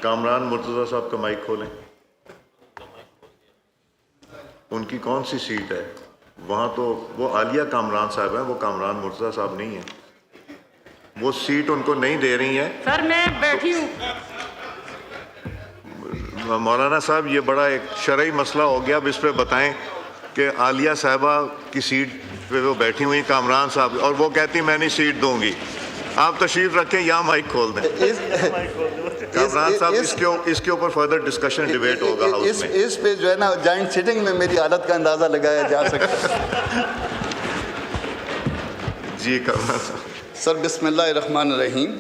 کامران مرتضیٰ صاحب کا مائک کھولیں. ان کی کون سی سیٹ ہے وہاں؟ تو وہ عالیہ کامران صاحب ہیں, وہ کامران مرتضیٰ صاحب نہیں ہیں. وہ سیٹ ان کو نہیں دے رہی ہیں. سر میں بیٹھی ہوں. مولانا صاحب یہ بڑا ایک شرعی مسئلہ ہو گیا. اب اس پہ بتائیں کہ عالیہ صاحبہ کی سیٹ پہ وہ بیٹھی ہوئی کامران صاحب, اور وہ کہتی میں نہیں سیٹ دوں گی. آپ تشریف رکھیں, یہاں مائک کھول دیں. کامران صاحب اس کے اوپر فردر ڈسکشن ڈیبیٹ ہوگا ہاؤس میں. اس پہ جو ہے نا جوائنٹ سیٹنگ میں میری حالت کا اندازہ لگایا جا سکتا ہے. جی کامران صاحب. سر بسم اللہ الرحمن الرحیم.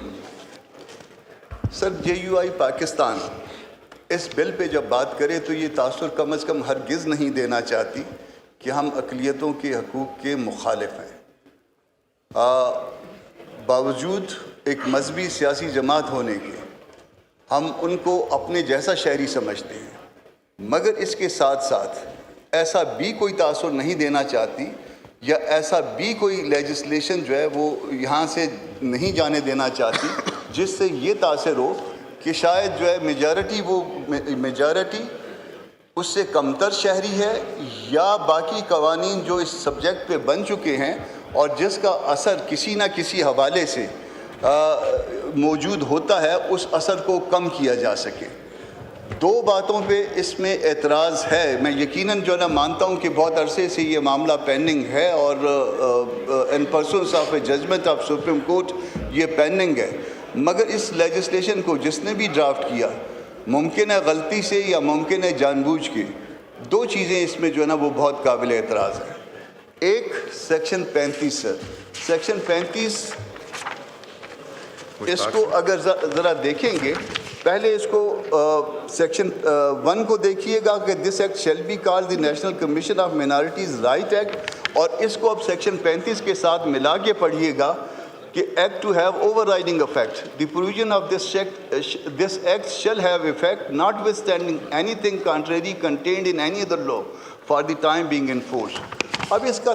سر JUI پاکستان اس بل پہ جب بات کرے تو یہ تاثر کم از کم ہرگز نہیں دینا چاہتی کہ ہم اقلیتوں کے حقوق کے مخالف ہیں. باوجود ایک مذہبی سیاسی جماعت ہونے کے ہم ان کو اپنے جیسا شہری سمجھتے ہیں, مگر اس کے ساتھ ساتھ ایسا بھی کوئی تاثر نہیں دینا چاہتی یا ایسا بھی کوئی لیجسلیشن جو ہے وہ یہاں سے نہیں جانے دینا چاہتی جس سے یہ تاثر ہو کہ شاید جو ہے میجارٹی اس سے کمتر شہری ہے, یا باقی قوانین جو اس سبجیکٹ پہ بن چکے ہیں اور جس کا اثر کسی نہ کسی حوالے سے موجود ہوتا ہے, اس اثر کو کم کیا جا سکے. دو باتوں پہ اس میں اعتراض ہے. میں یقیناً جو ہے نا مانتا ہوں کہ بہت عرصے سے یہ معاملہ پینڈنگ ہے اور in presence of a judgment of supreme court یہ پینڈنگ ہے, مگر اس لیجسلیشن کو جس نے بھی ڈرافٹ کیا ممکن ہے غلطی سے یا ممکن ہے جان بوجھ کے, دو چیزیں اس میں جو ہے نا وہ بہت قابل اعتراض ہیں. ایک سیکشن 35 سر, سیکشن 35 اس کو اگر ذرا دیکھیں گے, پہلے اس کو سیکشن 1 کو دیکھیے گا کہ this act shall be called the national commission of minorities right act, اور اس کو اب سیکشن 35 کے ساتھ ملا کے پڑھیے گا کہ act to have overriding effect. The provision of this act shall have effect notwithstanding anything contrary contained in any other law for the time being enforced. اب اس کا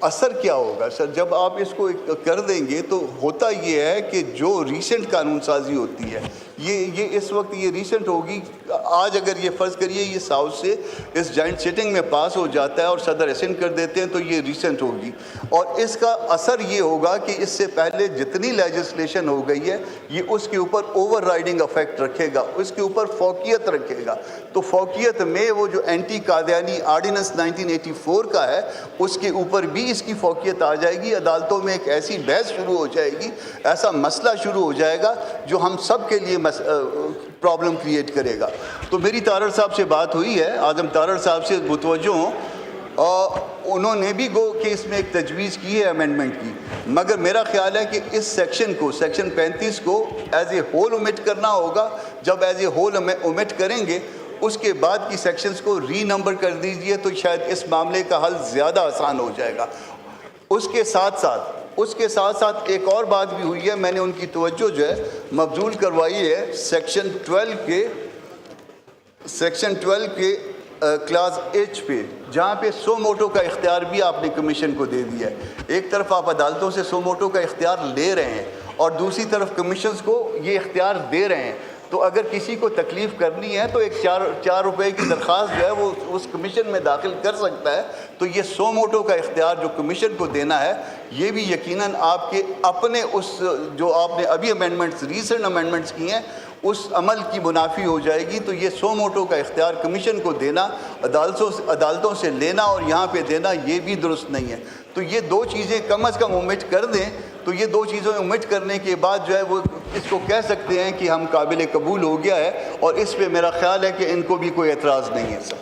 اثر کیا ہوگا سر جب آپ اس کو کر دیں گے؟ تو ہوتا یہ ہے کہ جو ریسنٹ قانون سازی ہوتی ہے یہ اس وقت یہ ریسنٹ ہوگی. آج اگر یہ فرض کریے یہ ساؤتھ سے اس جوائنٹ سیٹنگ میں پاس ہو جاتا ہے اور صدر اسسنٹ کر دیتے ہیں تو یہ ریسنٹ ہوگی, اور اس کا اثر یہ ہوگا کہ اس سے پہلے جتنی لیجسلیشن ہو گئی ہے یہ اس کے اوپر اوور رائڈنگ افیکٹ رکھے گا, اس کے اوپر فوقیت رکھے گا. تو فوقیت میں وہ جو اینٹی قادیانی آرڈیننس 1984 کا ہے اس کے اوپر بھی اس کی فوقیت آ جائے گی. عدالتوں میں ایک ایسی بحث شروع ہو جائے گی, ایسا مسئلہ شروع ہو جائے گا جو ہم سب کے لیے پرابلم کریٹ کرے گا. تو میری تارڑ صاحب سے بات ہوئی ہے, اعظم تارڑ صاحب سے متوجہ ہوں, انہوں نے بھی گو کہ اس میں ایک تجویز کی ہے امینڈمنٹ کی, مگر میرا خیال ہے کہ اس سیکشن کو سیکشن 35 کو ایز اے ہول اومٹ کرنا ہوگا. جب ایز اے ہول اومٹ کریں گے اس کے بعد کی سیکشنز کو ری نمبر کر دیجئے تو شاید اس معاملے کا حل زیادہ آسان ہو جائے گا. اس کے ساتھ ساتھ ایک اور بات بھی ہوئی ہے, میں نے ان کی توجہ جو ہے مبذول کروائی ہے سیکشن 12 کے کلاس ایچ پہ, جہاں پہ سو موٹو کا اختیار بھی آپ نے کمیشن کو دے دیا ہے. ایک طرف آپ عدالتوں سے سو موٹو کا اختیار لے رہے ہیں اور دوسری طرف کمیشنز کو یہ اختیار دے رہے ہیں. تو اگر کسی کو تکلیف کرنی ہے تو ایک 4 روپے کی درخواست جو ہے وہ اس کمیشن میں داخل کر سکتا ہے. تو یہ سو موٹو کا اختیار جو کمیشن کو دینا ہے یہ بھی یقیناً آپ کے اپنے اس جو آپ نے ابھی ریسنٹ امینڈمنٹس کی ہیں اس عمل کی منافی ہو جائے گی. تو یہ سو موٹو کا اختیار کمیشن کو دینا, عدالتوں سے لینا اور یہاں پہ دینا, یہ بھی درست نہیں ہے. تو یہ دو چیزیں کم از کم اومٹ کر دیں تو یہ دو چیزیں اومٹ کرنے کے بعد جو ہے وہ اس کو کہہ سکتے ہیں کہ ہم قابل قبول ہو گیا ہے, اور اس پہ میرا خیال ہے کہ ان کو بھی کوئی اعتراض نہیں ہے سر.